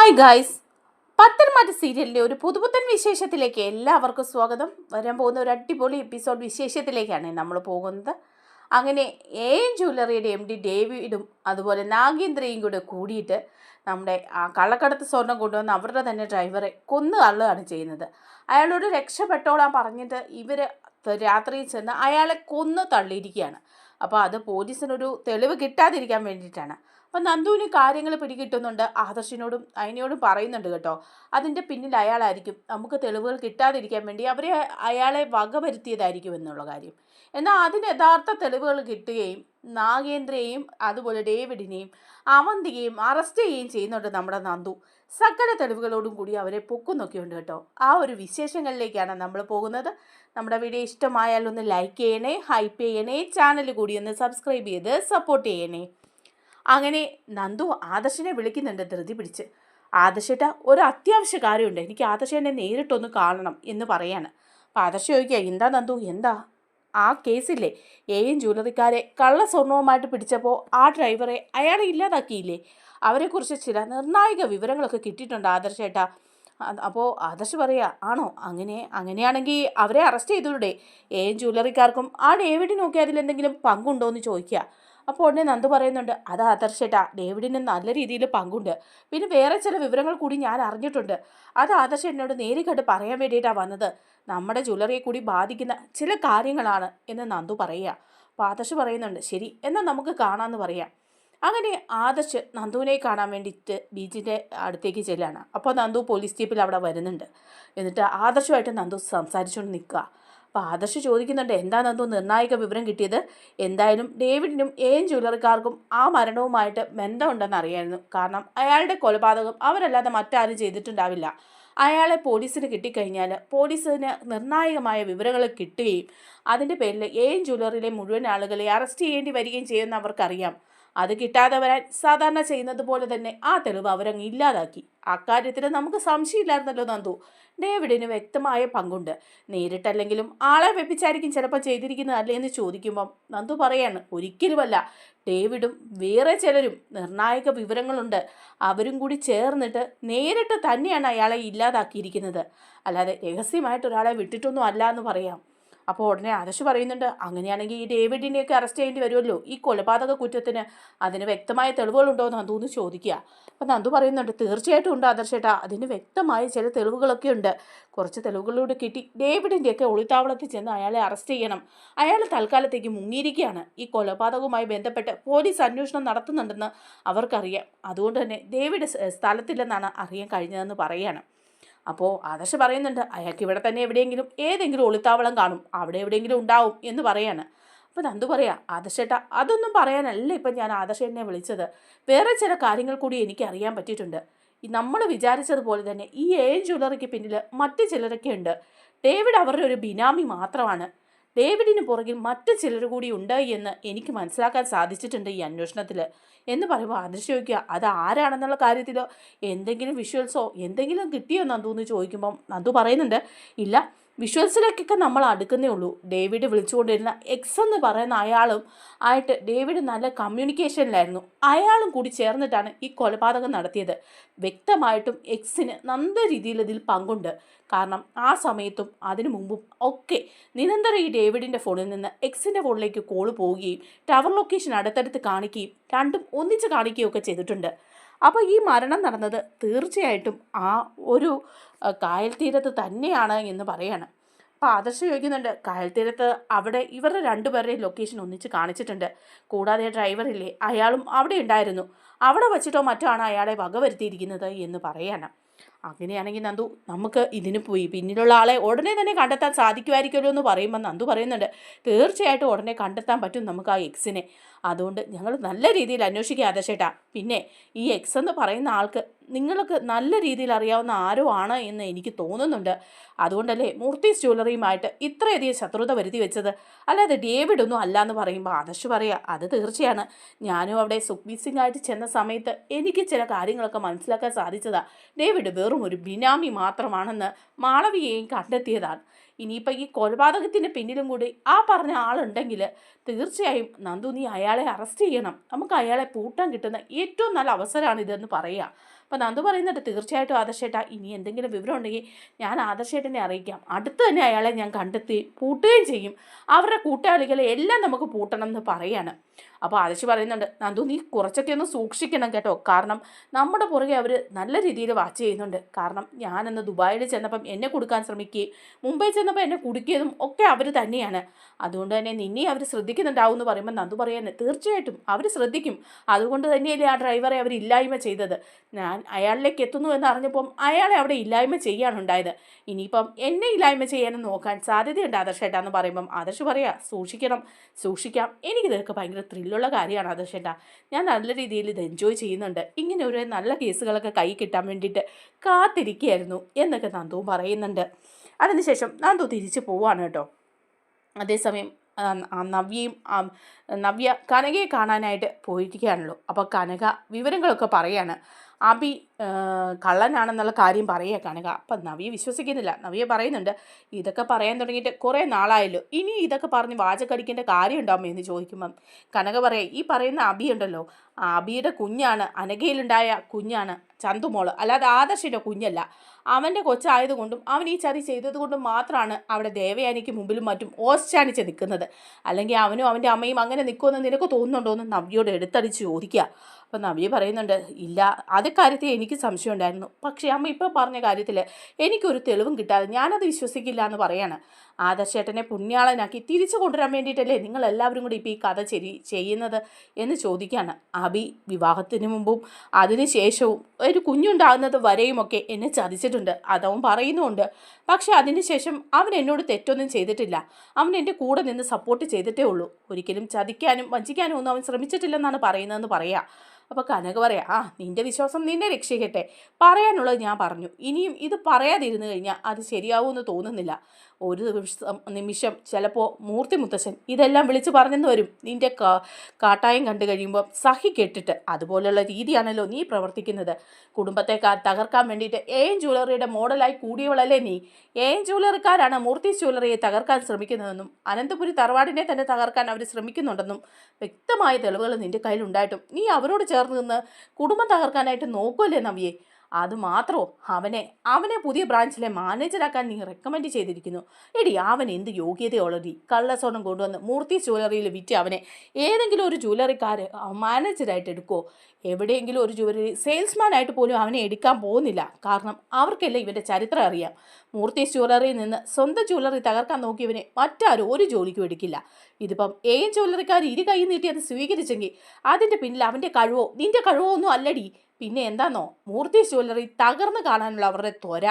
Hi guys, പത്തനംമാറ്റ സീരിയലിൻ്റെ ഒരു പുതുപുത്തൻ വിശേഷത്തിലേക്ക് എല്ലാവർക്കും സ്വാഗതം. വരാൻ പോകുന്ന ഒരു അടിപൊളി എപ്പിസോഡ് വിശേഷത്തിലേക്കാണ് നമ്മൾ പോകുന്നത്. അങ്ങനെ ജ്വല്ലറിയുടെ MD ഡേവിഡും അതുപോലെ നാഗേന്ദ്രയും കൂടെ കൂടിയിട്ട് നമ്മുടെ ആ കള്ളക്കടത്ത് സ്വർണം കൊണ്ടുവന്ന് അവരുടെ തന്നെ ഡ്രൈവറെ കൊന്നുതള്ളുകയാണ് ചെയ്യുന്നത്. അയാളോട് രക്ഷപ്പെട്ടോളാൻ പറഞ്ഞിട്ട് ഇവർ രാത്രിയിൽ ചെന്ന് അയാളെ കൊന്നു തള്ളിയിരിക്കുകയാണ്. അപ്പോൾ അത് പോലീസിനൊരു തെളിവ് കിട്ടാതിരിക്കാൻ വേണ്ടിയിട്ടാണ്. അപ്പം നന്ദുവിന് കാര്യങ്ങൾ പിടികിട്ടുന്നുണ്ട്. ആദർശിനോടും അയിനോടും പറയുന്നുണ്ട് കേട്ടോ. അതിൻ്റെ പിന്നിൽ അയാളായിരിക്കും നമുക്ക് തെളിവുകൾ കിട്ടാതിരിക്കാൻ വേണ്ടി അയാളെ വകവരുത്തിയതായിരിക്കും എന്നുള്ള കാര്യം. എന്നാൽ അതിന് യഥാർത്ഥ തെളിവുകൾ കിട്ടുകയും നാഗേന്ദ്രയെയും അതുപോലെ ഡേവിഡിനെയും അവന്തികയും അറസ്റ്റ് ചെയ്യുകയും ചെയ്യുന്നുണ്ട് നമ്മുടെ നന്ദു. സകല തെളിവുകളോടും കൂടി അവരെ പൊക്കുന്നൊക്കെയുണ്ട് കേട്ടോ. ആ ഒരു വിശേഷങ്ങളിലേക്കാണ് നമ്മൾ പോകുന്നത്. നമ്മുടെ വീഡിയോ ഇഷ്ടമായാൽ ഒന്ന് ലൈക്ക് ചെയ്യണേ, ഹൈപ്പ് ചെയ്യണേ, ചാനൽ കൂടി ഒന്ന് സബ്സ്ക്രൈബ് ചെയ്ത് സപ്പോർട്ട് ചെയ്യണേ. അങ്ങനെ നന്ദു ആദർശിനെ വിളിക്കുന്നുണ്ട് ധൃതി പിടിച്ച്. ആദർശേട്ട ഒരു അത്യാവശ്യ കാര്യമുണ്ട്, എനിക്ക് ആദർശനെ നേരിട്ടൊന്ന് കാണണം എന്ന് പറയാണ്. അപ്പോൾ ആദർശ ചോദിക്കുക, എന്താ നന്ദു, എന്താ? ആ കേസില്ലേ, ജ്വല്ലറിക്കാരെ കള്ള സ്വർണവുമായിട്ട് പിടിച്ചപ്പോൾ ആ ഡ്രൈവറെ അയാളെ ഇല്ലാതാക്കിയില്ലേ, അവരെക്കുറിച്ച് ചില നിർണായക വിവരങ്ങളൊക്കെ കിട്ടിയിട്ടുണ്ട് ആദർശേട്ട. അപ്പോൾ ആദർശ് പറയുക, ആണോ? അങ്ങനെയാണെങ്കിൽ അവരെ അറസ്റ്റ് ചെയ്തൂടെ? ജ്വല്ലറിക്കാർക്കും ആ ഡേവിഡിനൊക്കെ അതിലെന്തെങ്കിലും പങ്കുണ്ടോ എന്ന് ചോദിക്കുക. അപ്പോൾ ഉടനെ നന്ദു പറയുന്നുണ്ട്, അത് ആദർശേട്ടാ, ഡേവിഡിന് നല്ല രീതിയിൽ പങ്കുണ്ട്. പിന്നെ വേറെ ചില വിവരങ്ങൾ കൂടി ഞാൻ അറിഞ്ഞിട്ടുണ്ട്. അത് ആദർശ എന്നോട് നേരിട്ട് പറയാൻ വേണ്ടിയിട്ടാണ് വന്നത്. നമ്മുടെ ജ്വല്ലറിയെ കൂടി ബാധിക്കുന്ന ചില കാര്യങ്ങളാണ് എന്ന് നന്ദു പറയുക. അപ്പോൾ ആദർശ് പറയുന്നുണ്ട്, ശരി എന്നാൽ നമുക്ക് കാണാമെന്ന് പറയാം. അങ്ങനെ ആദർശ് നന്ദുവിനെ കാണാൻ വേണ്ടിയിട്ട് ബീച്ചിൻ്റെ അടുത്തേക്ക് ചെല്ലാണ്. അപ്പോൾ നന്ദു പോലീസ് ജീപ്പിൽ അവിടെ വരുന്നുണ്ട്. എന്നിട്ട് ആദർശമായിട്ട് നന്ദു സംസാരിച്ചുകൊണ്ട് നിൽക്കുക. അപ്പോൾ ആദർശ് ചോദിക്കുന്നുണ്ട്, എന്താ നന്ദു നിർണായക വിവരം കിട്ടിയത്? എന്തായാലും ഡേവിഡിനും ജ്വല്ലറിക്കാർക്കും ആ മരണവുമായിട്ട് ബന്ധമുണ്ടെന്ന് അറിയായിരുന്നു. കാരണം അയാളുടെ കൊലപാതകം അവരല്ലാതെ മറ്റാരും ചെയ്തിട്ടുണ്ടാവില്ല. അയാളെ പോലീസിന് കിട്ടിക്കഴിഞ്ഞാൽ പോലീസിന് നിർണായകമായ വിവരങ്ങൾ കിട്ടുകയും അതിൻ്റെ പേരിൽ ജ്വല്ലറിയിലെ മുഴുവൻ ആളുകളെ അറസ്റ്റ് ചെയ്യേണ്ടി വരികയും ചെയ്യുമെന്ന് അവർക്കറിയാം. അത് കിട്ടാതെ വരാൻ സാധാരണ ചെയ്യുന്നത് പോലെ തന്നെ ആ തെളിവ് അവരങ്ങ് ഇല്ലാതാക്കി. അക്കാര്യത്തിൽ നമുക്ക് സംശയമില്ലായിരുന്നല്ലോ നന്ദു. ഡേവിഡിന് വ്യക്തമായ പങ്കുണ്ട്. നേരിട്ടല്ലെങ്കിലും ആളെ വെപ്പിച്ചായിരിക്കും ചിലപ്പോൾ ചെയ്തിരിക്കുന്നത് എന്ന് ചോദിക്കുമ്പം നന്ദു പറയാണ്, ഒരിക്കലുമല്ല. ഡേവിഡും വേറെ ചിലരും നിർണായക വിവരങ്ങളുണ്ട്. അവരും കൂടി ചേർന്നിട്ട് നേരിട്ട് തന്നെയാണ് അയാളെ ഇല്ലാതാക്കിയിരിക്കുന്നത്. അല്ലാതെ രഹസ്യമായിട്ട് ഒരാളെ വിട്ടിട്ടൊന്നും അല്ല എന്ന് പറയാം. അപ്പോൾ ഉടനെ ആദർശ് പറയുന്നുണ്ട്, അങ്ങനെയാണെങ്കിൽ ഈ ഡേവിഡിനെയൊക്കെ അറസ്റ്റ് ചെയ്യേണ്ടി വരുമല്ലോ ഈ കൊലപാതക കുറ്റത്തിന്. അതിന് വ്യക്തമായ തെളിവുകളുണ്ടോ എന്ന് നന്ദു ചോദിക്കുക. അപ്പോൾ നന്ദു പറയുന്നുണ്ട്, തീർച്ചയായിട്ടും ഉണ്ട് ആദർശേട്ടാ, അതിന് വ്യക്തമായ ചില തെളിവുകളൊക്കെ ഉണ്ട്. കുറച്ച് തെളിവുകളിലൂടെ കിട്ടി ഡേവിഡിൻ്റെയൊക്കെ ഒളിത്താവളത്തിൽ ചെന്ന് അയാളെ അറസ്റ്റ് ചെയ്യണം. അയാൾ തൽക്കാലത്തേക്ക് മുങ്ങിയിരിക്കുകയാണ്. ഈ കൊലപാതകവുമായി ബന്ധപ്പെട്ട് പോലീസ് അന്വേഷണം നടത്തുന്നുണ്ടെന്ന് അവർക്കറിയാം. അതുകൊണ്ട് തന്നെ ഡേവിഡ് സ്ഥലത്തില്ലെന്നാണ് അറിയാൻ കഴിഞ്ഞതെന്ന് പറയുകയാണ്. അപ്പോൾ ആദർശ് പറയുന്നുണ്ട്, അയാൾക്ക് ഇവിടെ തന്നെ എവിടെയെങ്കിലും ഏതെങ്കിലും ഒളിത്താവളം കാണും, അവിടെ എവിടെയെങ്കിലും ഉണ്ടാവും എന്ന് പറയാണ്. അപ്പോൾ നന്ദു പറയാം, ആദർശേട്ടാ അതൊന്നും പറയാനല്ല ഇപ്പം ഞാൻ ആദർശേട്ടനെ വിളിച്ചത്. വേറെ ചില കാര്യങ്ങൾ കൂടി എനിക്ക് അറിയാൻ പറ്റിയിട്ടുണ്ട്. നമ്മൾ വിചാരിച്ചതുപോലെ തന്നെ ഈ ജ്വല്ലറിക്ക് പിന്നിൽ മറ്റു ചിലരൊക്കെ ഉണ്ട്. ഡേവിഡ് അവരുടെ ഒരു ബിനാമി മാത്രമാണ്. ഡേവിഡിന് പുറകിൽ മറ്റു ചിലർ കൂടി ഉണ്ട് എന്ന് എനിക്ക് മനസ്സിലാക്കാൻ സാധിച്ചിട്ടുണ്ട് ഈ അന്വേഷണത്തിൽ എന്ന് പറയുമ്പോൾ ആദർശ് ചോദിക്കുക, അത് ആരാണെന്നുള്ള കാര്യത്തിലോ എന്തെങ്കിലും വിഷ്വൽസോ എന്തെങ്കിലും കിട്ടിയോ നന്ദു എന്ന് ചോദിക്കുമ്പം നന്ദു പറയുന്നുണ്ട്, ഇല്ല, വിഷ്വൽസിലേക്കൊക്കെ നമ്മൾ അടുക്കുന്നേ ഉള്ളൂ. ഡേവിഡ് വിളിച്ചുകൊണ്ടിരുന്ന എക്സ് എന്ന് പറയുന്ന അയാളും ആയിട്ട് ഡേവിഡ് നല്ല കമ്മ്യൂണിക്കേഷനിലായിരുന്നു. അയാളും കൂടി ചേർന്നിട്ടാണ് ഈ കൊലപാതകം നടത്തിയത്. വ്യക്തമായിട്ടും എക്സിന് നല്ല രീതിയിൽ ഇതിൽ പങ്കുണ്ട്. കാരണം ആ സമയത്തും അതിനു മുമ്പും ഒക്കെ നിരന്തരം ഈ ഡേവിഡിൻ്റെ ഫോണിൽ നിന്ന് എക്സിൻ്റെ ഫോണിലേക്ക് കോൾ പോവുകയും ടവർ ലൊക്കേഷൻ അടുത്തടുത്ത് കാണിക്കുകയും രണ്ടും ഒന്നിച്ച് കാണിക്കുകയും ഒക്കെ ചെയ്തിട്ടുണ്ട്. അപ്പോൾ ഈ മരണം നടന്നത് തീർച്ചയായിട്ടും ആ ഒരു കായൽ തീരത്ത് തന്നെയാണ് എന്ന് പറയാണ്. അപ്പോൾ ആദർശ് ചോദിക്കുന്നുണ്ട്, കായൽ തീരത്ത് അവിടെ ഇവരുടെ രണ്ടുപേരുടെയും ലൊക്കേഷൻ ഒന്നിച്ച് കാണിച്ചിട്ടുണ്ട്. കൂടാതെ ഡ്രൈവറില്ലേ, അയാളും അവിടെ ഉണ്ടായിരുന്നു. അവിടെ വച്ചിട്ടോ മറ്റോ ആണ് അയാളെ വകവരുത്തിയിരിക്കുന്നത് എന്ന് പറയാണ്. അങ്ങനെയാണെങ്കിൽ നന്ദു, നമുക്ക് ഇതിന് പോയി പിന്നിലുള്ള ആളെ ഉടനെ തന്നെ കണ്ടെത്താൻ സാധിക്കുമായിരിക്കുമല്ലോ എന്ന് പറയുമ്പോൾ നന്ദു പറയുന്നുണ്ട്, തീർച്ചയായിട്ടും ഉടനെ കണ്ടെത്താൻ പറ്റും നമുക്ക് ആ എക്സിനെ. അതുകൊണ്ട് ഞങ്ങൾ നല്ല രീതിയിൽ അന്വേഷിക്കുക ആദർശേട്ടാ. പിന്നെ ഈ എക്സ് എന്ന് പറയുന്ന ആൾക്ക് നിങ്ങൾക്ക് നല്ല രീതിയിൽ അറിയാവുന്ന ആരോ ആണ് എന്ന് എനിക്ക് തോന്നുന്നുണ്ട്. അതുകൊണ്ടല്ലേ മൂർത്തീസ് ജ്വല്ലറിയുമായിട്ട് ഇത്രയധികം ശത്രുത വരുത്തി വെച്ചത്. അല്ലാതെ ഡേവിഡ് ഒന്നും അല്ല എന്ന് പറയുമ്പോൾ ആദർശ് പറയുക, അത് തീർച്ചയാണ്. ഞാനും അവിടെ സുഖ്ബീർ സിംഗ് ആയിട്ട് ചെന്ന സമയത്ത് എനിക്ക് ചില കാര്യങ്ങളൊക്കെ മനസ്സിലാക്കാൻ സാധിച്ചതാണ്. ഡേവിഡ് വെറും ഒരു ബിനാമി മാത്രമാണെന്ന് മാളവികയെയും കണ്ടെത്തിയതാണ്. ഇനിയിപ്പോൾ ഈ കൊലപാതകത്തിന് പിന്നിലും കൂടി ആ പറഞ്ഞ ആളുണ്ടെങ്കിൽ തീർച്ചയായും നന്ദു നീ അയാളെ അറസ്റ്റ് ചെയ്യണം. നമുക്ക് അയാളെ പൂട്ടാൻ കിട്ടുന്ന ഏറ്റവും നല്ല അവസരമാണ് ഇതെന്ന് പറയുക. അപ്പോൾ നന്ദു പറയുന്നുണ്ട്, തീർച്ചയായിട്ടും ആദർശേട്ടാ, ഇനി എന്തെങ്കിലും വിവരം ഉണ്ടെങ്കിൽ ഞാൻ ആദർശേട്ടനെ അറിയിക്കാം. അടുത്ത് തന്നെ അയാളെ ഞാൻ കണ്ടെത്തി പൂട്ടുകയും ചെയ്യും. അവരുടെ കൂട്ടാളികളെ എല്ലാം നമുക്ക് പൂട്ടണം എന്ന് പറയാണ്. അപ്പോൾ ആദർശ് പറയുന്നുണ്ട്, നന്ദു നീ കുറച്ചൊക്കെ ഒന്ന് സൂക്ഷിക്കണം കേട്ടോ, കാരണം നമ്മുടെ പുറകെ അവർ നല്ല രീതിയിൽ വാച്ച് ചെയ്യുന്നുണ്ട്. കാരണം ഞാനന്ന് ദുബായിൽ ചെന്നപ്പം എന്നെ കൊടുക്കാൻ ശ്രമിക്കുകയും മുംബൈ ചെന്നപ്പോൾ എന്നെ കുടുക്കിയതും ഒക്കെ അവർ തന്നെയാണ്. അതുകൊണ്ട് തന്നെ നിന്നെ അവർ ശ്രദ്ധിക്കുന്നുണ്ടാവും എന്ന് പറയുമ്പോൾ നന്ദു പറയാൻ, തീർച്ചയായിട്ടും അവർ ശ്രദ്ധിക്കും. അതുകൊണ്ട് തന്നെയല്ലേ ആ ഡ്രൈവറെ അവർ ഇല്ലായ്മ ചെയ്തത്. ഞാൻ അയാളിലേക്ക് എത്തുന്നു എന്ന് അറിഞ്ഞപ്പം അയാളെ അവിടെ ഇല്ലായ്മ ചെയ്യാനുണ്ടായത്. ഇനിയിപ്പം എന്നെ ഇല്ലായ്മ ചെയ്യാനും നോക്കാൻ സാധ്യതയുണ്ട് ആദർശേട്ടാന്ന് പറയുമ്പം ആദർശ് പറയാ, സൂക്ഷിക്കാം, എനിക്കിതൊക്കെ ഭയങ്കര ത്രില്ലുള്ള കാര്യമാണ് ആദർശേട്ടാ. ഞാൻ നല്ല രീതിയിൽ ഇത് എൻജോയ് ചെയ്യുന്നുണ്ട്. ഇങ്ങനെ ഒരു നല്ല കേസുകളൊക്കെ കൈ കിട്ടാൻ വേണ്ടിയിട്ട് കാത്തിരിക്കുകയായിരുന്നു എന്നൊക്കെ നന്ദുവും പറയുന്നുണ്ട്. അതിനുശേഷം നന്ദു തിരിച്ചു പോവാണ് കേട്ടോ. അതേസമയം നവ്യ കനകയെ കാണാനായിട്ട് പോയിരിക്കുകയാണല്ലോ. അപ്പോൾ കനക വിവരങ്ങളൊക്കെ പറയാണ്. അബി കള്ളനാണെന്നുള്ള കാര്യം പറയുക കനക. അപ്പം നവ്യ വിശ്വസിക്കുന്നില്ല. നവ്യ പറയുന്നുണ്ട്, ഇതൊക്കെ പറയാൻ തുടങ്ങിയിട്ട് കുറേ നാളായല്ലോ, ഇനി ഇതൊക്കെ പറഞ്ഞ് വാചകടിക്കേണ്ട കാര്യം ഉണ്ടാകുമോ എന്ന് ചോദിക്കുമ്പം കനക പറയാം, ഈ പറയുന്ന അബി ഉണ്ടല്ലോ, അബിയുടെ കുഞ്ഞാണ്, അനഘയിലുണ്ടായ കുഞ്ഞാണ് ചന്തുമോള്, അല്ലാതെ ആദർശിൻ്റെ കുഞ്ഞല്ല. അവൻ്റെ കൊച്ചായതുകൊണ്ടും അവൻ ഈ ചതി ചെയ്തതുകൊണ്ടും മാത്രമാണ് അവിടെ ദേവയാനിക്ക് മുമ്പിലും മറ്റും ഓസ്റ്റാനിച്ച് നിൽക്കുന്നത്. അല്ലെങ്കിൽ അവനും അവൻ്റെ അമ്മയും അങ്ങനെ നിൽക്കുമെന്ന് നിനക്ക് തോന്നുന്നുണ്ടോ എന്ന് നവ്യയോട് എടുത്തടിച്ച് ചോദിക്കുക. അപ്പം നവ്യ പറയുന്നുണ്ട്, ഇല്ല, അതേ കാര്യത്തിൽ എനിക്ക് സംശയം ഉണ്ടായിരുന്നു. പക്ഷേ അമ്മ ഇപ്പോൾ പറഞ്ഞ കാര്യത്തിൽ എനിക്കൊരു തെളിവും കിട്ടാതെ ഞാനത് വിശ്വസിക്കില്ല എന്ന് പറയാണ്. ആദർശേട്ടനെ പുണ്യാളനാക്കി തിരിച്ചു കൊണ്ടുവരാൻ വേണ്ടിയിട്ടല്ലേ നിങ്ങളെല്ലാവരും കൂടി ഇപ്പോൾ ഈ കഥ ചെയ്യുന്നത് എന്ന് ചോദിക്കുകയാണ്. അബി വിവാഹത്തിന് മുമ്പും അതിന് ശേഷവും ഒരു കുഞ്ഞുണ്ടാകുന്നത് വരെയുമൊക്കെ എന്നെ ചതിച്ചിട്ടുണ്ട്, അതവൻ പറയുന്നുമുണ്ട്. പക്ഷെ അതിനുശേഷം അവൻ എന്നോട് തെറ്റൊന്നും ചെയ്തിട്ടില്ല. അവൻ എൻ്റെ കൂടെ നിന്ന് സപ്പോർട്ട് ചെയ്തിട്ടേ ഉള്ളൂ. ഒരിക്കലും ചതിക്കാനും വഞ്ചിക്കാനും ഒന്നും അവൻ ശ്രമിച്ചിട്ടില്ലെന്നാണ് പറയുന്നതെന്ന് പറയാം. അപ്പോൾ കനക പറയാം, നിൻ്റെ വിശ്വാസം നിന്നെ രക്ഷിക്കട്ടെ, പറയാനുള്ളത് ഞാൻ പറഞ്ഞു. ഇനിയും ഇത് പറയാതിരുന്നു കഴിഞ്ഞാൽ അത് ശരിയാവുമെന്ന് തോന്നുന്നില്ല. ഒരു നിമിഷം ചിലപ്പോൾ മൂർത്തി മുത്തശ്ശൻ ഇതെല്ലാം വിളിച്ച് പറഞ്ഞെന്ന് വരും. നിൻ്റെ കാട്ടായം കണ്ടു കഴിയുമ്പോൾ സഹി കെട്ടിട്ട് അതുപോലെയുള്ള രീതിയാണല്ലോ നീ പ്രവർത്തിക്കുന്നത്. കുടുംബത്തെ തകർക്കാൻ വേണ്ടിയിട്ട് ജ്വല്ലറിയുടെ മോഡലായി കൂടിയവളല്ലേ നീ. ജ്വല്ലറിക്കാരാണ് മൂർത്തി ജ്വല്ലറിയെ തകർക്കാൻ ശ്രമിക്കുന്നതെന്നും അനന്തപുരി തറവാടിനെ തന്നെ തകർക്കാൻ അവർ ശ്രമിക്കുന്നുണ്ടെന്നും വ്യക്തമായ തെളിവുകൾ നിൻ്റെ കയ്യിലുണ്ടായിട്ടും നീ അവരോട് ചേർന്ന് നിന്ന് കുടുംബം തകർക്കാനായിട്ട് നോക്കുമല്ലേ നവ്യേ. അതുമാത്രമോ, അവനെ പുതിയ ബ്രാഞ്ചിലെ മാനേജറാക്കാൻ നീ റെക്കമെൻഡ് ചെയ്തിരിക്കുന്നു. എടി, അവൻ എന്ത് യോഗ്യതയുള്ളടി. കള്ളസ്വർണം കൊണ്ടുവന്ന് മൂർത്തി ജ്വല്ലറിയിൽ വിറ്റ് അവനെ ഏതെങ്കിലും ഒരു ജ്വല്ലറിക്കാർ മാനേജറായിട്ട് എടുക്കുമോ? എവിടെയെങ്കിലും ഒരു ജ്വല്ലറി സെയിൽസ്മാനായിട്ട് പോലും അവനെ എടുക്കാൻ പോകുന്നില്ല. കാരണം അവർക്കെല്ലാം ഇവൻ്റെ ചരിത്രം അറിയാം. മൂർത്തി ജ്വല്ലറിയിൽ നിന്ന് സ്വന്തം ജ്വല്ലറി തകർക്കാൻ നോക്കിയവനെ മറ്റാരും ഒരു ജോലിക്കും എടുക്കില്ല. ഇതിപ്പം ജ്വല്ലറിക്കാർ ഇരു കൈ നീട്ടി അത് സ്വീകരിച്ചെങ്കിൽ അതിൻ്റെ പിന്നിൽ അവൻ്റെ കഴിവോ നിൻ്റെ കഴിവോ ഒന്നും അല്ലടി. പിന്നെ എന്താണോ, മൂർത്തി ജ്വല്ലറി തകർന്ന് കാണാനുള്ള അവരുടെ ത്വര,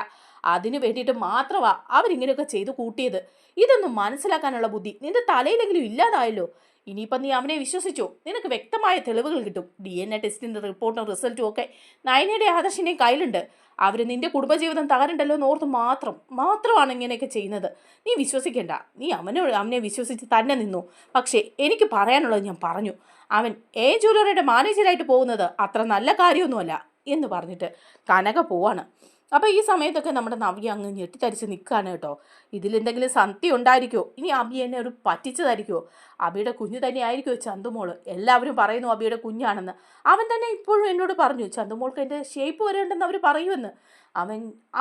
അതിന് വേണ്ടിയിട്ട് മാത്രമാണ് അവരിങ്ങനെയൊക്കെ ചെയ്തു കൂട്ടിയത്. ഇതൊന്നും മനസ്സിലാക്കാനുള്ള ബുദ്ധി നിന്റെ തലയിലെങ്കിലും ഇല്ലാതായല്ലോ. ഇനിയിപ്പം നീ അവനെ വിശ്വസിച്ചോ? നിനക്ക് വ്യക്തമായ തെളിവുകൾ കിട്ടും. DNA ടെസ്റ്റിൻ്റെ റിപ്പോർട്ടും റിസൾട്ടും ഒക്കെ നയനയുടെ ആദർശിൻ്റെയും കയ്യിലുണ്ട്. അവർ നിന്റെ കുടുംബജീവിതം തകരണ്ടല്ലോ എന്നോർത്ത് മാത്രമാണ് ഇങ്ങനെയൊക്കെ ചെയ്യുന്നത്. നീ വിശ്വസിക്കേണ്ട. നീ അവനെ വിശ്വസിച്ച് തന്നെ നിന്നു. പക്ഷേ എനിക്ക് പറയാനുള്ളത് ഞാൻ പറഞ്ഞു. അവൻ ജ്വല്ലറിയുടെ മാനേജറായിട്ട് പോകുന്നത് അത്ര നല്ല കാര്യമൊന്നുമല്ല എന്ന് പറഞ്ഞിട്ട് കനക പോവാണ്. അപ്പോൾ ഈ സമയത്തൊക്കെ നമ്മുടെ നവ്യ അങ്ങ് ഞെട്ടിത്തരിച്ച് നിൽക്കുകയാണ് കേട്ടോ. ഇതിലെന്തെങ്കിലും സത്യം ഉണ്ടായിരിക്കുമോ? ഇനി അബി എന്നെ ഒരു പറ്റിച്ചതായിരിക്കുമോ? അബിയുടെ കുഞ്ഞു തന്നെ ആയിരിക്കുമോ ചന്തുമോള്? എല്ലാവരും പറയുന്നു അബിയുടെ കുഞ്ഞാണെന്ന്. അവൻ തന്നെ ഇപ്പോഴും എന്നോട് പറഞ്ഞു ചന്തുമോൾക്ക് എൻ്റെ ഷേപ്പ് വരേണ്ടെന്ന് അവർ പറയുമെന്ന്.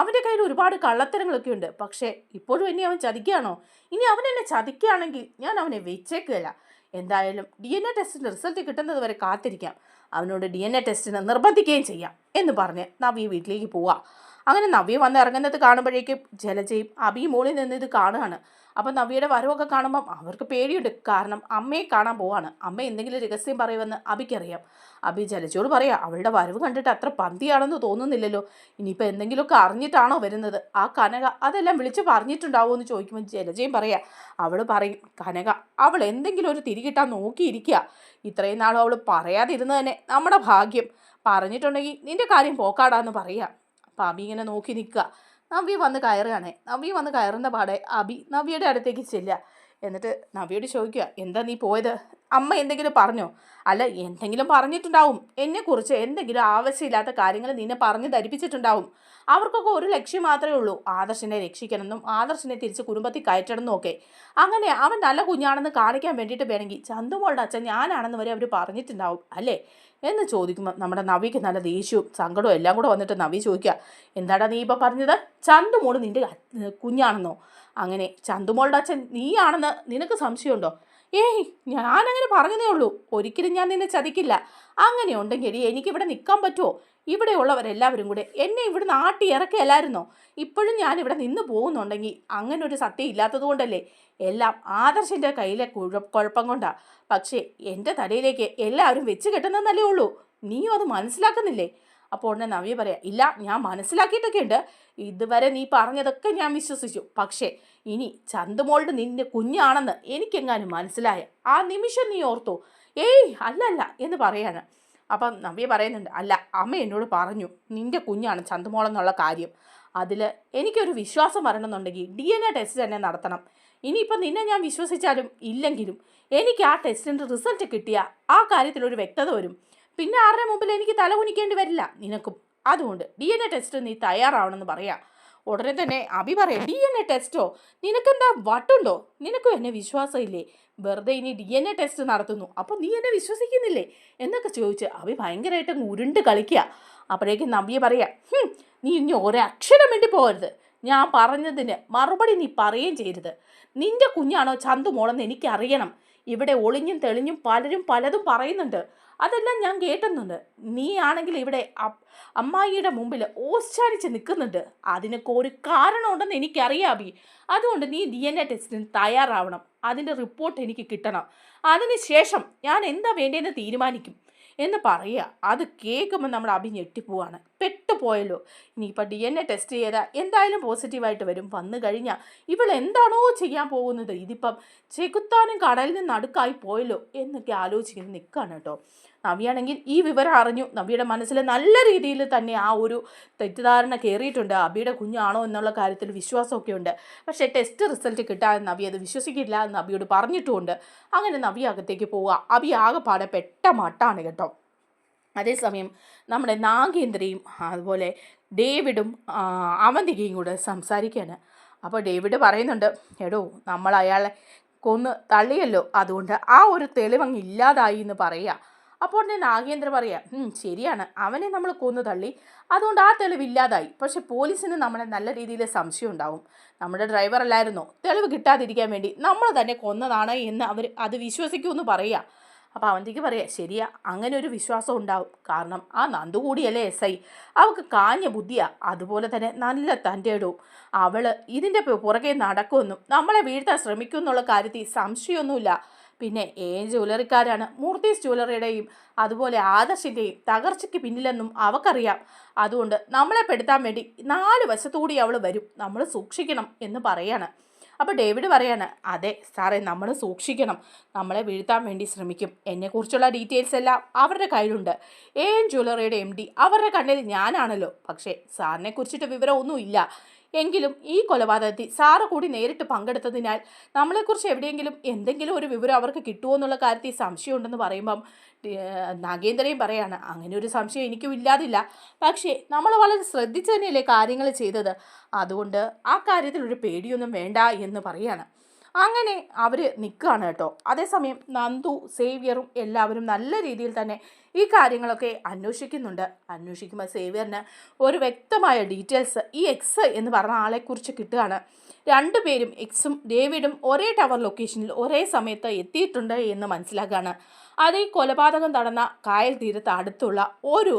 അവൻ്റെ കയ്യിൽ ഒരുപാട് കള്ളത്തരങ്ങളൊക്കെ ഉണ്ട്. പക്ഷേ ഇപ്പോഴും എന്നെ അവൻ ചതിക്കുകയാണോ? ഇനി അവൻ എന്നെ ചതിക്കുകയാണെങ്കിൽ ഞാൻ അവനെ വെച്ചേക്കുകയില്ല. എന്തായാലും DNA ടെസ്റ്റിൻ്റെ റിസൾട്ട് കിട്ടുന്നത് വരെ കാത്തിരിക്കാം. അവനോട് DNA ടെസ്റ്റിന് നിർബന്ധിക്കുകയും ചെയ്യാം എന്ന് പറഞ്ഞ് നവ്യ വീട്ടിലേക്ക് പോവാം. അങ്ങനെ നവ്യ വന്ന് ഇറങ്ങുന്നത് കാണുമ്പോഴേക്കും ജലജയും അബിയും മോളിൽ നിന്ന് ഇത് കാണുകയാണ്. അപ്പം നവ്യയുടെ വരവൊക്കെ കാണുമ്പം അവർക്ക് പേടിയുണ്ട്. കാരണം അമ്മയെ കാണാൻ പോവാണ്. അമ്മ എന്തെങ്കിലും രഹസ്യം പറയുമെന്ന് അബിക്കറിയാം. അബി ജലജയോട് പറയാം, അവളുടെ വരവ് കണ്ടിട്ട് അത്ര പന്തിയാണെന്ന് തോന്നുന്നില്ലല്ലോ. ഇനിയിപ്പോൾ എന്തെങ്കിലുമൊക്കെ അറിഞ്ഞിട്ടാണോ വരുന്നത്? ആ കനക അതെല്ലാം വിളിച്ച് പറഞ്ഞിട്ടുണ്ടാവുമോ എന്ന് ചോദിക്കുമ്പോൾ ജലജയും പറയാം, അവൾ പറയും കനക അവൾ എന്തെങ്കിലും ഒരു തിരികിട്ടാൻ നോക്കിയിരിക്കുക. ഇത്രയും നാളും അവൾ പറയാതിരുന്നത് തന്നെ നമ്മുടെ ഭാഗ്യം. പറഞ്ഞിട്ടുണ്ടെങ്കിൽ നിൻ്റെ കാര്യം പോക്കാടാന്ന് പറയാം. അപ്പം അബി ഇങ്ങനെ നോക്കി നിൽക്കുക. നവ്യ വന്ന് കയറുകയാണേ. നവ്യ വന്ന് കയറുന്ന പാടെ അബി നവ്യയുടെ അടുത്തേക്ക് ചെല്ലുക. എന്നിട്ട് നവ്യയോട് ചോദിക്കുക, എന്താ നീ പോയത്? അമ്മ എന്തെങ്കിലും പറഞ്ഞോ? അല്ല, എന്തെങ്കിലും പറഞ്ഞിട്ടുണ്ടാവും. എന്നെക്കുറിച്ച് എന്തെങ്കിലും ആവശ്യമില്ലാത്ത കാര്യങ്ങൾ നിന്നെ പറഞ്ഞ് ധരിപ്പിച്ചിട്ടുണ്ടാവും. അവർക്കൊക്കെ ഒരു ലക്ഷ്യം മാത്രമേ ഉള്ളൂ, ആദർശിനെ രക്ഷിക്കണമെന്നും ആദർശിനെ തിരിച്ച് കുടുംബത്തിൽ കയറ്റണമെന്നും ഒക്കെ. അങ്ങനെ അവൻ നല്ല കുഞ്ഞാണെന്ന് കാണിക്കാൻ വേണ്ടിയിട്ട് വേണമെങ്കിൽ ചന്തുമോളുടെ അച്ഛൻ ഞാനാണെന്ന് വരെ അവർ പറഞ്ഞിട്ടുണ്ടാവും അല്ലേ എന്ന് ചോദിക്കുമ്പോൾ നമ്മുടെ നവിക്ക് നല്ല ദേഷ്യവും സങ്കടവും എല്ലാം കൂടെ വന്നിട്ട് നവി ചോദിക്കുക, എന്താടാ നീ ഇപ്പോൾ പറഞ്ഞത്? ചന്തുമോൾ നിൻ്റെ കുഞ്ഞാണെന്നോ? അങ്ങനെ ചന്തുമോളുടെ അച്ഛൻ നീയാണെന്ന് നിനക്ക് സംശയമുണ്ടോ? ഏയ്, ഞാനങ്ങനെ പറഞ്ഞതേ ഉള്ളൂ. ഒരിക്കലും ഞാൻ നിന്നെ ചതിക്കില്ല. അങ്ങനെ ഉണ്ടെങ്കിൽ എനിക്കിവിടെ നിൽക്കാൻ പറ്റുമോ? ഇവിടെയുള്ളവരെല്ലാവരും കൂടെ എന്നെ ഇവിടെ നാട്ടി ഇറക്കിയല്ലായിരുന്നോ? ഇപ്പോഴും ഞാനിവിടെ നിന്ന് പോകുന്നുണ്ടെങ്കിൽ അങ്ങനെ ഒരു സത്യം ഇല്ലാത്തത് കൊണ്ടല്ലേ? എല്ലാം ആദർശിൻ്റെ കയ്യിലെ കുഴപ്പം കൊണ്ടാണ്. പക്ഷേ എൻ്റെ തലയിലേക്ക് എല്ലാവരും വെച്ച് കെട്ടുന്നതല്ലേ ഉള്ളൂ. നീയും അത് മനസ്സിലാക്കുന്നില്ലേ? അപ്പോൾ ഉടനെ നവ്യ പറയാം, ഇല്ല, ഞാൻ മനസ്സിലാക്കിയിട്ടൊക്കെ ഉണ്ട്. ഇതുവരെ നീ പറഞ്ഞതൊക്കെ ഞാൻ വിശ്വസിച്ചു. പക്ഷേ ഇനി ചന്തുമോളുടെ നിന്റെ കുഞ്ഞാണെന്ന് എനിക്കെങ്ങാനും മനസ്സിലായ ആ നിമിഷം നീ ഓർത്തോ? ഏയ് അല്ല എന്ന് പറയാണ്. അപ്പം നവ്യ പറയുന്നുണ്ട്, അല്ല, അമ്മ എന്നോട് പറഞ്ഞു നിന്റെ കുഞ്ഞാണ് ചന്തുമോളെന്നുള്ള കാര്യം. അതിൽ എനിക്കൊരു വിശ്വാസം വരണമെന്നുണ്ടെങ്കിൽ DNA ടെസ്റ്റ് തന്നെ നടത്തണം. ഇനിയിപ്പം നിന്നെ ഞാൻ വിശ്വസിച്ചാലും ഇല്ലെങ്കിലും എനിക്ക് ആ ടെസ്റ്റിൻ്റെ റിസൾട്ട് കിട്ടിയ ആ കാര്യത്തിലൊരു വ്യക്തത വരും. പിന്നെ ആരുടെ മുമ്പിൽ എനിക്ക് തല കുനിക്കേണ്ടി വരില്ല, നിനക്കും. അതുകൊണ്ട് DNA ടെസ്റ്റ് നീ തയ്യാറാവണമെന്ന് പറയാം. ഉടനെ തന്നെ അഭി പറയാം, DNA ടെസ്റ്റോ? നിനക്കെന്താ വട്ടുണ്ടോ? നിനക്കും എന്നെ വിശ്വാസമില്ലേ? വെറുതെ ഇനി DNA ടെസ്റ്റ് നടത്തുന്നു, അപ്പം നീ എന്നെ വിശ്വസിക്കുന്നില്ലേ എന്നൊക്കെ ചോദിച്ച് അഭി ഭയങ്കരമായിട്ട് ഉരുണ്ട് കളിക്കുക. അപ്പോഴേക്കും നവ്യ പറയാം, നീ ഇനി ഒരക്ഷരം വേണ്ടി പോകരുത്. ഞാൻ പറഞ്ഞതിന് മറുപടി നീ പറയുകയും ചെയ്യരുത്. നിന്റെ കുഞ്ഞാണോ ചന്തുമോളെന്ന് എനിക്കറിയണം. ഇവിടെ ഒളിഞ്ഞും തെളിഞ്ഞും പലരും പലതും പറയുന്നുണ്ട്, അതെല്ലാം ഞാൻ കേട്ടുന്നുണ്ട്. നീ ആണെങ്കിൽ ഇവിടെ അമ്മായിയുടെ മുമ്പിൽ ഓശാനിച്ച് നിൽക്കുന്നുണ്ട്. അതിനൊക്കെ ഒരു കാരണമുണ്ടെന്ന് എനിക്കറിയാം അഭി. അതുകൊണ്ട് നീ DNA ടെസ്റ്റിന് തയ്യാറാവണം. അതിൻ്റെ റിപ്പോർട്ട് എനിക്ക് കിട്ടണം. അതിനുശേഷം ഞാൻ എന്താ വേണ്ടതെന്ന് തീരുമാനിക്കും എന്ന് പറയുക. അത് കേൾക്കുമ്പോൾ നമ്മൾ അഭി ഞെട്ടിപ്പോവാണ്. പെട്ടുപോയല്ലോ. ഇനിയിപ്പോൾ DNA ടെസ്റ്റ് ചെയ്താൽ എന്തായാലും പോസിറ്റീവായിട്ട് വരും. വന്നു കഴിഞ്ഞാൽ ഇവൾ എന്താണോ ചെയ്യാൻ പോകുന്നത്? ഇതിപ്പം ചെകുത്താനും കടലിന് നടുക്കായി പോയല്ലോ എന്നൊക്കെ ആലോചിക്കുന്ന നിൽക്കുകയാണ് കേട്ടോ. നവിയാണെങ്കിൽ ഈ വിവരം അറിഞ്ഞു. നവിയുടെ മനസ്സിൽ നല്ല രീതിയിൽ തന്നെ ആ ഒരു തെറ്റിദ്ധാരണ കയറിയിട്ടുണ്ട്. അബിയുടെ കുഞ്ഞാണോ എന്നുള്ള കാര്യത്തിൽ വിശ്വാസമൊക്കെ ഉണ്ട്. പക്ഷേ ടെസ്റ്റ് റിസൾട്ട് കിട്ടാതെ നവി അത് വിശ്വസിക്കില്ല എന്ന് നവിയോട് പറഞ്ഞിട്ടുമുണ്ട്. അങ്ങനെ നവി അകത്തേക്ക് പോവുക. അബി ആകെപ്പാടെ പെട്ട മട്ടാണ് കേട്ടോ. അതേസമയം നമ്മുടെ നാഗേന്ദ്രയും അതുപോലെ ഡേവിഡും അവന്തികയും കൂടെ സംസാരിക്കുകയാണ്. അപ്പോൾ ഡേവിഡ് പറയുന്നുണ്ട്, എടോ, നമ്മൾ അയാളെ കൊന്ന് തള്ളിയല്ലോ, അതുകൊണ്ട് ആ ഒരു തെളിവങ്ങ് ഇല്ലാതായി എന്ന് പറയുക. അപ്പോൾ തന്നെ നാഗേന്ദ്ര പറയാം, ശരിയാണ്, അവനെ നമ്മൾ കൊന്നു തള്ളി, അതുകൊണ്ട് ആ തെളിവില്ലാതായി. പക്ഷെ പോലീസിന് നമ്മളെ നല്ല രീതിയിൽ സംശയം ഉണ്ടാവും. നമ്മുടെ ഡ്രൈവർ അല്ലായിരുന്നോ തെളിവ് കിട്ടാതിരിക്കാൻ വേണ്ടി നമ്മൾ തന്നെ കൊന്നതാണ് എന്ന് അവർ അത് വിശ്വസിക്കുമെന്ന് പറയുക. അപ്പോൾ അവന്തിക്ക് പറയാം, ശരിയാ, അങ്ങനെ ഒരു വിശ്വാസം ഉണ്ടാവും. കാരണം ആ നന്ദു കൂടിയല്ലേ SI. അവൾക്ക് കാഞ്ഞ ബുദ്ധിയാണ്. അതുപോലെ തന്നെ നല്ല തൻ്റെ ഇടവും. അവൾ ഇതിൻ്റെ പുറകെ നടക്കുമെന്നും നമ്മളെ വീഴ്ത്താൻ ശ്രമിക്കുമെന്നുള്ള കാര്യത്തിൽ സംശയമൊന്നുമില്ല. പിന്നെ ജ്വല്ലറിക്കാരാണ് മൂർത്തീസ് ജ്വല്ലറിയുടെയും അതുപോലെ ആദർശിൻ്റെയും തകർച്ചയ്ക്ക് പിന്നിലെന്നും അവൾക്കറിയാം. അതുകൊണ്ട് നമ്മളെ പെടുത്താൻ വേണ്ടി 4 വശത്തുകൂടി അവൾ വരും, നമ്മൾ സൂക്ഷിക്കണം എന്ന് പറയാണ്. അപ്പോൾ ഡേവിഡ് പറയാണ്, അതെ സാറേ, നമ്മൾ സൂക്ഷിക്കണം. നമ്മളെ വീഴ്ത്താൻ വേണ്ടി ശ്രമിക്കും. എന്നെക്കുറിച്ചുള്ള ഡീറ്റെയിൽസ് എല്ലാം അവരുടെ കയ്യിലുണ്ട്. ജ്വല്ലറിയുടെ MD അവരുടെ കണ്ണിൽ ഞാനാണല്ലോ. പക്ഷേ സാറിനെ കുറിച്ചിട്ട് വിവരമൊന്നുമില്ല. എങ്കിലും ഈ കൊലപാതകത്തിൽ സാറ് കൂടി നേരിട്ട് പങ്കെടുത്തതിനാൽ നമ്മളെക്കുറിച്ച് എവിടെയെങ്കിലും എന്തെങ്കിലും ഒരു വിവരം അവർക്ക് കിട്ടുമോ എന്നുള്ള കാര്യത്തിൽ സംശയമുണ്ടെന്ന് പറയുമ്പം നാഗേന്ദ്രയും പറയാണ്, അങ്ങനെ ഒരു സംശയം എനിക്കും ഇല്ലാതില്ല. പക്ഷേ നമ്മൾ വളരെ ശ്രദ്ധിച്ച് തന്നെയല്ലേ കാര്യങ്ങൾ ചെയ്തത്. അതുകൊണ്ട് ആ കാര്യത്തിൽ ഒരു പേടിയൊന്നും വേണ്ട എന്ന് പറയാണ്. അങ്ങനെ അവർ നിൽക്കുകയാണ് കേട്ടോ. അതേസമയം നന്ദു, സേവ്യറും എല്ലാവരും നല്ല രീതിയിൽ തന്നെ ഈ കാര്യങ്ങളൊക്കെ അന്വേഷിക്കുന്നുണ്ട്. അന്വേഷിക്കുമ്പോൾ സേവ്യറിന് ഒരു വ്യക്തമായ ഡീറ്റെയിൽസ് ഈ എക്സ് എന്ന് പറഞ്ഞ ആളെക്കുറിച്ച് കിട്ടുകയാണ്. 2 പേരും എക്സും ഡേവിഡും ഒരേ ടവർ ലൊക്കേഷനിൽ ഒരേ സമയത്ത് എത്തിയിട്ടുണ്ട് എന്ന് മനസ്സിലാക്കുകയാണ്. അത് ഈ കൊലപാതകം നടന്ന കായൽ തീരത്ത് അടുത്തുള്ള ഒരു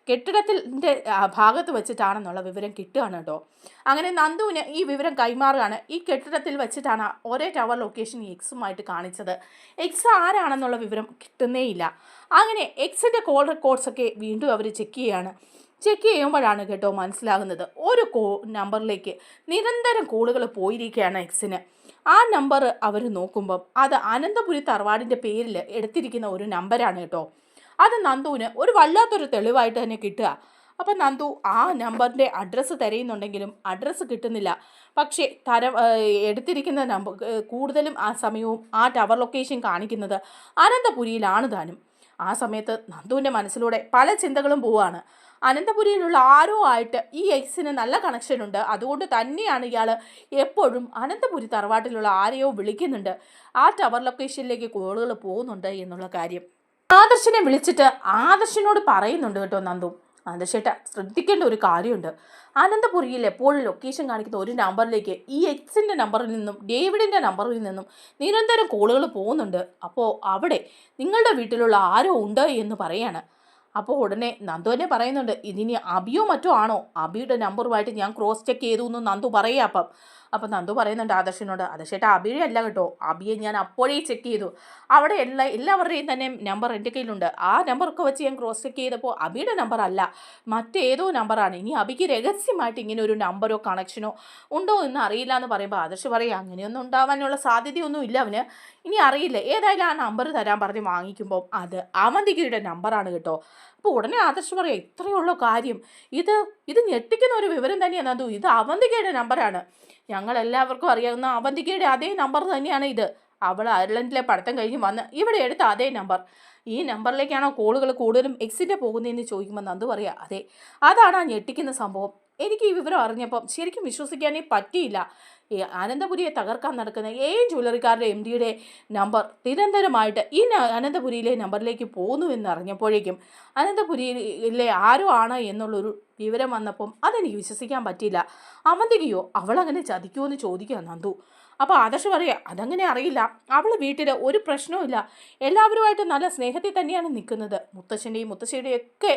കെട്ടിടത്തിൻ്റെ ഭാഗത്ത് വെച്ചിട്ടാണെന്നുള്ള വിവരം കിട്ടുകയാണ് കേട്ടോ. അങ്ങനെ നന്ദുവിന് ഈ വിവരം കൈമാറുകയാണ്. ഈ കെട്ടിടത്തിൽ വെച്ചിട്ടാണ് ഒരേ ടവർ ലൊക്കേഷൻ എക്സുമായിട്ട് കാണിച്ചത്. എക്സ് ആരാണെന്നുള്ള വിവരം കിട്ടുന്നേയില്ല. അങ്ങനെ എക്സിൻ്റെ കോൾ റെക്കോർഡ്സൊക്കെ വീണ്ടും അവർ ചെക്ക് ചെയ്യുമ്പോഴാണ് കേട്ടോ മനസ്സിലാകുന്നത്, ഒരു നമ്പറിലേക്ക് നിരന്തരം കോളുകൾ പോയിരിക്കുകയാണ് എക്സിന്. ആ നമ്പർ അവർ നോക്കുമ്പം അത് അനന്തപുരി തറവാടിൻ്റെ പേരിൽ എടുത്തിരിക്കുന്ന ഒരു നമ്പരാണ് കേട്ടോ. അത് നന്ദുവിന് ഒരു വല്ലാത്തൊരു തെളിവായിട്ട് തന്നെ കിട്ടുക. അപ്പം നന്ദു ആ നമ്പറിൻ്റെ അഡ്രസ്സ് തിരയുന്നുണ്ടെങ്കിലും അഡ്രസ്സ് കിട്ടുന്നില്ല. പക്ഷേ എടുത്തിരിക്കുന്ന നമ്പർ കൂടുതലും ആ സമയവും ആ ടവർ ലൊക്കേഷൻ കാണിക്കുന്നത് അനന്തപുരിയിലാണ് താനും. ആ സമയത്ത് നന്ദുവിൻ്റെ മനസ്സിലൂടെ പല ചിന്തകളും പോവുകയാണ്. അനന്തപുരിയിലുള്ള ആരോ ആയിട്ട് ഈ എക്സിന് നല്ല കണക്ഷനുണ്ട്, അതുകൊണ്ട് തന്നെയാണ് ഇയാൾ എപ്പോഴും അനന്തപുരി തറവാട്ടിലുള്ള ആരെയോ വിളിക്കുന്നുണ്ട്, ആ ടവർ ലൊക്കേഷനിലേക്ക് കോളുകൾ പോകുന്നുണ്ട് എന്നുള്ള കാര്യം ആദർശിനെ വിളിച്ചിട്ട് ആദർശിനോട് പറയുന്നുണ്ട് കേട്ടോ നന്ദു. ആദർശേട്ട ശ്രദ്ധിക്കേണ്ട ഒരു കാര്യമുണ്ട്, അനന്തപുരിയിൽ എപ്പോഴും ലൊക്കേഷൻ കാണിക്കുന്ന ഒരു നമ്പറിലേക്ക് ഈ എക്സിൻ്റെ നമ്പറിൽ നിന്നും ഡേവിഡിൻ്റെ നമ്പറിൽ നിന്നും നിരന്തരം കോളുകൾ പോകുന്നുണ്ട്. അപ്പോൾ അവിടെ നിങ്ങളുടെ വീട്ടിലുള്ള ആരോ ഉണ്ട് എന്ന് പറയാണ്. അപ്പോൾ ഉടനെ നന്ദു തന്നെ പറയുന്നുണ്ട്, ഇതിനി അബിയോ മറ്റോ ആണോ, അബിയുടെ നമ്പറുമായിട്ട് ഞാൻ ക്രോസ് ചെക്ക് ചെയ്തു എന്ന് നന്ദു പറയുക. അപ്പം നന്ദു പറയുന്നുണ്ട് ആദർശനോട്, ആദർശേട്ടാ അബിയെ അല്ല കേട്ടോ, അബിയെ ഞാൻ അപ്പോഴേ ചെക്ക് ചെയ്തു, അവിടെ എല്ലാവരുടെയും തന്നെ നമ്പർ എൻ്റെ കയ്യിലുണ്ട്, ആ നമ്പറൊക്കെ വെച്ച് ഞാൻ ക്രോസ് ചെക്ക് ചെയ്തപ്പോൾ അബിയുടെ നമ്പർ അല്ല, മറ്റേതോ നമ്പറാണ്. ഇനി അബിക്ക് രഹസ്യമായിട്ട് ഇങ്ങനെ ഒരു നമ്പറോ കണക്ഷനോ ഉണ്ടോ എന്ന് അറിയില്ല എന്ന് പറയുമ്പോൾ ആദർശ് പറയുക, അങ്ങനെയൊന്നും ഉണ്ടാവാനുള്ള സാധ്യതയൊന്നും ഇല്ല അവന്, ഇനി അറിയില്ല, ഏതായാലും ആ നമ്പർ തരാൻ പറഞ്ഞ് വാങ്ങിക്കുമ്പോൾ അത് അവന്തികയുടെ നമ്പറാണ് കേട്ടോ. അപ്പോൾ ഉടനെ ആദർശ് പറയാം, ഇത്രയുള്ള കാര്യം, ഇത് ഞെട്ടിക്കുന്ന ഒരു വിവരം തന്നെയാണ് നന്ദു, ഇത് അവന്തികയുടെ നമ്പറാണ്, ഞങ്ങളെല്ലാവർക്കും അറിയാവുന്ന അവന്തികയുടെ അതേ നമ്പർ തന്നെയാണ് ഇത്, അവൾ അയർലൻഡിലെ പഠിത്തം കഴിഞ്ഞ് വന്ന് ഇവിടെ എടുത്ത അതേ നമ്പർ, ഈ നമ്പറിലേക്കാണോ കോളുകൾ കൂടുതലും എക്സിറ്റ് പോകുന്നതെന്ന് ചോദിക്കുമ്പോൾ നന്ദു പറയാം, അതെ, അതാണ് ആ ഞെട്ടിക്കുന്ന സംഭവം. എനിക്ക് ഈ വിവരം അറിഞ്ഞപ്പം ശരിക്കും വിശ്വസിക്കാനേ പറ്റിയില്ല. അനന്തപുരിയെ തകർക്കാൻ നടക്കുന്ന ജ്വല്ലറിക്കാരുടെ MDയുടെ നമ്പർ നിരന്തരമായിട്ട് ഈ അനന്തപുരിയിലെ നമ്പറിലേക്ക് പോകുന്നു എന്നറിഞ്ഞപ്പോഴേക്കും അനന്തപുരിയിലെ ആരോ ആണ് എന്നുള്ളൊരു വിവരം വന്നപ്പം അതെനിക്ക് വിശ്വസിക്കാൻ പറ്റിയില്ല. അവന്തികയോ അവളങ്ങനെ ചതിക്കുമോ എന്ന് ചോദിക്കുക നന്ദു. അപ്പോൾ ആദർശ് പറയുക, അതങ്ങനെ അറിയില്ല, അവൾ വീട്ടിൽ ഒരു പ്രശ്നവുമില്ല, എല്ലാവരുമായിട്ട് നല്ല സ്നേഹത്തിൽ തന്നെയാണ് നിൽക്കുന്നത്, മുത്തശ്ശൻ്റെയും മുത്തശ്ശിയുടെയും ഒക്കെ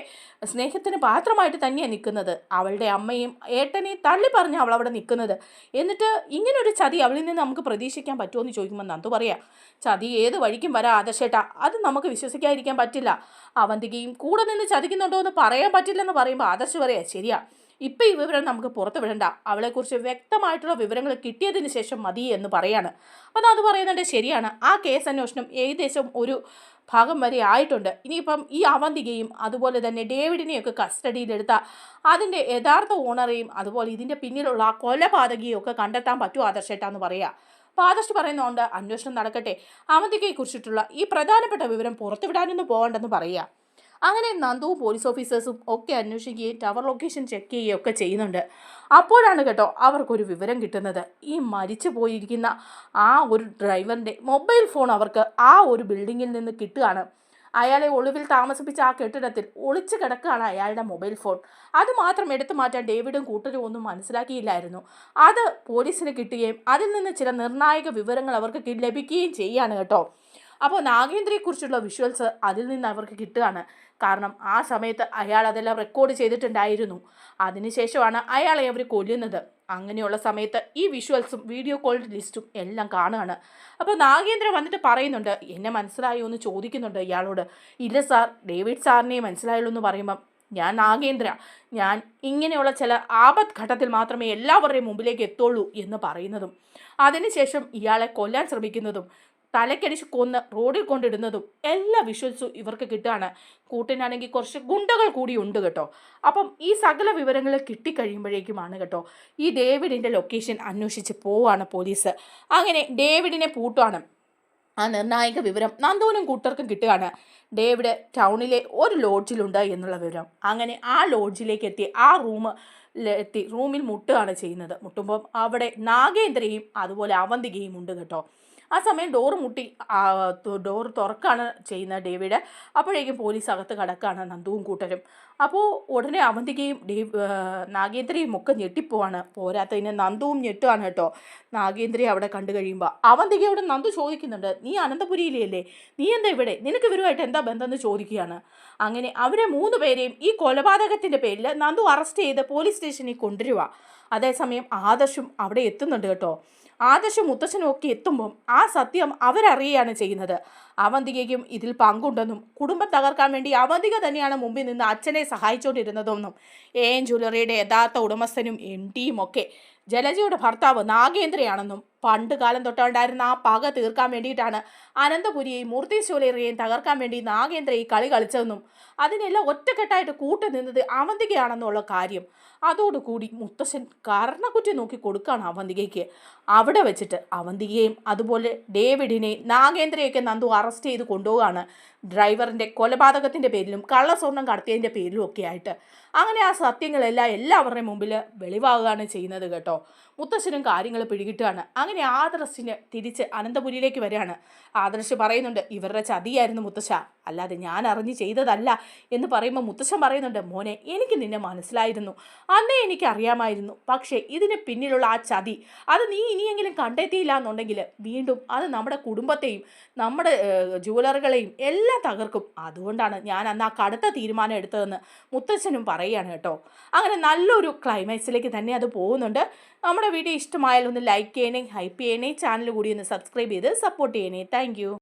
സ്നേഹത്തിന് പാത്രമായിട്ട് തന്നെയാണ് നിൽക്കുന്നത്, അവളുടെ അമ്മയും ഏട്ടനെയും തള്ളി പറഞ്ഞ് അവളവിടെ നിൽക്കുന്നത്, എന്നിട്ട് ഇങ്ങനൊരു ചതി അവളിൽ നിന്ന് നമുക്ക് പ്രതീക്ഷിക്കാൻ പറ്റുമോ എന്ന് ചോദിക്കുമ്പോൾ നന്ദു പറയാം, ചതി ഏത് വഴിക്കും വരാം ആദർശേട്ടാ, അത് നമുക്ക് വിശ്വസിക്കാതിരിക്കാൻ പറ്റില്ല, അവന്തികയും കൂടെ നിന്ന് ചതിക്കുന്നുണ്ടോ എന്ന് പറയാൻ പറ്റില്ലെന്ന് പറയുമ്പോൾ ആദർശ് പറയാം, ശരിയാ, ഇപ്പം ഈ വിവരം നമുക്ക് പുറത്ത് വിടണ്ട, അവളെക്കുറിച്ച് വ്യക്തമായിട്ടുള്ള വിവരങ്ങൾ കിട്ടിയതിന് ശേഷം മതി എന്ന് പറയാണ്. അപ്പോൾ അത് പറയുന്നുണ്ട്, ശരിയാണ്, ആ കേസ് അന്വേഷണം ഏകദേശം ഒരു ഭാഗം വരെ ആയിട്ടുണ്ട്, ഇനിയിപ്പം ഈ അവന്തികയും അതുപോലെ തന്നെ ഡേവിഡിനെയൊക്കെ കസ്റ്റഡിയിലെടുത്ത അതിൻ്റെ യഥാർത്ഥ ഓണറേയും അതുപോലെ ഇതിൻ്റെ പിന്നിലുള്ള ആ കൊലപാതകയും ഒക്കെ കണ്ടെത്താൻ പറ്റുമോ ആദർശേട്ടാന്ന് പറയുക. അപ്പോൾ ആദർശ് പറയുന്നതുകൊണ്ട് അന്വേഷണം നടക്കട്ടെ, അവന്തികയെക്കുറിച്ചിട്ടുള്ള ഈ പ്രധാനപ്പെട്ട വിവരം പുറത്തുവിടാനൊന്നും പോകണ്ടെന്ന് പറയുക. അങ്ങനെ നന്ദുവും പോലീസ് ഓഫീസേഴ്സും ഒക്കെ അന്വേഷിക്കുകയും ടവർ ലൊക്കേഷൻ ചെക്ക് ചെയ്യുകയും ഒക്കെ ചെയ്യുന്നുണ്ട്. അപ്പോഴാണ് കേട്ടോ അവർക്കൊരു വിവരം കിട്ടുന്നത്, ഈ മരിച്ചു പോയിരിക്കുന്ന ആ ഒരു ഡ്രൈവറിൻ്റെ മൊബൈൽ ഫോൺ അവർക്ക് ആ ഒരു ബിൽഡിങ്ങിൽ നിന്ന് കിട്ടുകയാണ്. അയാളെ ഒളിവിൽ താമസിപ്പിച്ച ആ കെട്ടിടത്തിൽ ഒളിച്ചു കിടക്കുകയാണ് അയാളുടെ മൊബൈൽ ഫോൺ. അത് മാത്രം എടുത്തു മാറ്റാൻ ഡേവിഡും കൂട്ടരും ഒന്നും മനസ്സിലാക്കിയില്ലായിരുന്നു. അത് പോലീസിന് കിട്ടുകയും അതിൽ നിന്ന് ചില നിർണായക വിവരങ്ങൾ അവർക്ക് ലഭിക്കുകയും ചെയ്യുകയാണ് കേട്ടോ. അപ്പോൾ നാഗേന്ദ്രയെക്കുറിച്ചുള്ള വിഷ്വൽസ് അതിൽ നിന്ന് അവർക്ക് കിട്ടുകയാണ്. കാരണം ആ സമയത്ത് അയാൾ അതെല്ലാം റെക്കോർഡ് ചെയ്തിട്ടുണ്ടായിരുന്നു. അതിനുശേഷമാണ് അയാളെ അവർ കൊല്ലുന്നത്. അങ്ങനെയുള്ള സമയത്ത് ഈ വിഷ്വൽസും വീഡിയോ കോൾ ലിസ്റ്റും എല്ലാം കാണുകയാണ്. അപ്പോൾ നാഗേന്ദ്ര വന്നിട്ട് പറയുന്നുണ്ട്, എന്നെ മനസ്സിലായോ എന്ന് ചോദിക്കുന്നുണ്ട് ഇയാളോട്. ഇല്ല സാർ, ഡേവിഡ് സാറിനെ മനസ്സിലായുള്ളൂ എന്ന് പറയുമ്പം, ഞാൻ നാഗേന്ദ്ര, ഞാൻ ഇങ്ങനെയുള്ള ചില ആപത് ഘട്ടത്തിൽ മാത്രമേ എല്ലാവരുടെയും മുമ്പിലേക്ക് എത്തുള്ളൂ എന്ന് പറയുന്നതും അതിനുശേഷം ഇയാളെ കൊല്ലാൻ ശ്രമിക്കുന്നതും തലക്കടിച്ച് കൊന്ന് റോഡിൽ കൊണ്ടിടുന്നതും എല്ലാ വിഷ്വൽസും ഇവർക്ക് കിട്ടുകയാണ്. കൂട്ടിനാണെങ്കിൽ കുറച്ച് ഗുണ്ടകൾ കൂടി ഉണ്ട് കേട്ടോ. അപ്പം ഈ സകല വിവരങ്ങൾ കിട്ടിക്കഴിയുമ്പോഴേക്കുമാണ് കേട്ടോ ഈ ഡേവിഡിൻ്റെ ലൊക്കേഷൻ അന്വേഷിച്ച് പോവാണ് പോലീസ്. അങ്ങനെ ഡേവിഡിനെ പൂട്ടുകയാണ്. ആ നിർണായക വിവരം നന്ദുവിനും കൂട്ടർക്കും കിട്ടുകയാണ്. ഡേവിഡ് ടൗണിലെ ഒരു ലോഡ്ജിലുണ്ട് എന്നുള്ള വിവരം. അങ്ങനെ ആ ലോഡ്ജിലേക്ക് എത്തി ആ റൂമിൽ മുട്ടുകയാണ് ചെയ്യുന്നത്. മുട്ടുമ്പം അവിടെ നാഗേന്ദ്രയും അതുപോലെ അവന്തികയും ഉണ്ട് കേട്ടോ. ആ സമയം ഡോർ തുറക്കാണ് ചെയ്യുന്നത് ഡേവിഡ്. അപ്പോഴേക്കും പോലീസ് അകത്ത് കടക്കാണ് നന്ദുവും കൂട്ടരും. അപ്പോൾ ഉടനെ അവന്തികയും നാഗേന്ദ്രയും ഒക്കെ ഞെട്ടിപ്പോവാണ്. പോരാത്തതിന് നന്ദുവും ഞെട്ടുകയാണ് കേട്ടോ. നാഗേന്ദ്രയെ അവിടെ കണ്ടു കഴിയുമ്പോൾ അവന്തികയോട് നന്ദു ചോദിക്കുന്നുണ്ട്, നീ അനന്തപുരിയിലല്ലേ, നീ എന്താ ഇവിടെ, നിനക്ക് ഇവരുമായിട്ട് എന്താ ബന്ധം എന്ന് ചോദിക്കുകയാണ്. അങ്ങനെ അവരെ 3 പേരെയും ഈ കൊലപാതകത്തിൻ്റെ പേരിൽ നന്ദു അറസ്റ്റ് ചെയ്ത് പോലീസ് സ്റ്റേഷനിൽ കൊണ്ടുവരിക. അതേസമയം ആദർശും അവിടെ എത്തുന്നുണ്ട് കേട്ടോ. ആദർശും മുത്തച്ഛനും ഒക്കെ എത്തുമ്പം ആ സത്യം അവരറിയുകയാണ് ചെയ്യുന്നത്. അവന്തികയ്ക്കും ഇതിൽ പങ്കുണ്ടെന്നും കുടുംബം തകർക്കാൻ വേണ്ടി അവന്തിക തന്നെയാണ് മുമ്പിൽ നിന്ന് അച്ഛനെ സഹായിച്ചുകൊണ്ടിരുന്നതെന്നും ജ്വല്ലറിയുടെ യഥാർത്ഥ ഉടമസ്ഥനും MDയും ഒക്കെ ജലജയുടെ ഭർത്താവ് നാഗേന്ദ്രയാണെന്നും പണ്ട് കാലം തൊട്ടുണ്ടായിരുന്ന ആ പക തീർക്കാൻ വേണ്ടിയിട്ടാണ് അനന്തപുരിയെയും മൂർത്തി ജ്വല്ലറിയെയും തകർക്കാൻ വേണ്ടി നാഗേന്ദ്ര ഈ കളി കളിച്ചതെന്നും അതിനെല്ലാം ഒറ്റക്കെട്ടായിട്ട് കൂട്ടുനിന്നത് അവന്തികയാണെന്നുള്ള കാര്യം അതോടുകൂടി മുത്തശ്ശൻ കർണക്കുറ്റി നോക്കി കൊടുക്കുകയാണ് അവന്തികയ്ക്ക്. അവിടെ വെച്ചിട്ട് അവന്തികയും അതുപോലെ ഡേവിഡിനെയും നാഗേന്ദ്രയൊക്കെ നന്ദു അറസ്റ്റ് ചെയ്ത് കൊണ്ടുപോവുകയാണ്. ഡ്രൈവറിൻ്റെ കൊലപാതകത്തിൻ്റെ പേരിലും കള്ളസ്വർണം കടത്തിയതിൻ്റെ പേരിലും ഒക്കെ ആയിട്ട്. അങ്ങനെ ആ സത്യങ്ങളെല്ലാം എല്ലാവരുടെയും മുമ്പിൽ വെളിവാകുകയാണ് ചെയ്യുന്നത് കേട്ടോ. മുത്തശ്ശനും കാര്യങ്ങൾ പിടികിട്ടുകയാണ്. അങ്ങനെ ആദർശിന് തിരിച്ച് അനന്തപുരിയിലേക്ക് വരികയാണ്. ആദർശ് പറയുന്നുണ്ട്, ഇവരുടെ ചതിയായിരുന്നു മുത്തശ്ശ, അല്ലാതെ ഞാൻ അറിഞ്ഞ് ചെയ്തതല്ല എന്ന് പറയുമ്പോൾ മുത്തശ്ശൻ പറയുന്നുണ്ട്, മോനെ എനിക്ക് നിന്നെ മനസ്സിലായിരുന്നു, അന്നേ എനിക്ക് അറിയാമായിരുന്നു. പക്ഷേ ഇതിന് പിന്നിലുള്ള ആ ചതി അത് നീ ഇനിയെങ്കിലും കണ്ടെത്തിയില്ല എന്നുണ്ടെങ്കിൽ വീണ്ടും അത് നമ്മുടെ കുടുംബത്തെയും നമ്മുടെ ജുവലറികളെയും എല്ലാം തകർക്കും. അതുകൊണ്ടാണ് ഞാൻ അന്ന് ആ കടുത്ത തീരുമാനം എടുത്തതെന്ന് മുത്തശ്ശനും പറയുകയാണ് കേട്ടോ. അങ്ങനെ നല്ലൊരു ക്ലൈമാക്സിലേക്ക് തന്നെ അത് പോകുന്നുണ്ട്. നമ്മുടെ വീഡിയോ ഇഷ്ടമായാലും ഒന്ന് ലൈക്ക് ചെയ്യണേ, ഹൈപ്പ് ചെയ്യണേ, ചാനൽ കൂടി ഒന്ന് സബ്സ്ക്രൈബ് ചെയ്ത് സപ്പോർട്ട് ചെയ്യണേ. താങ്ക്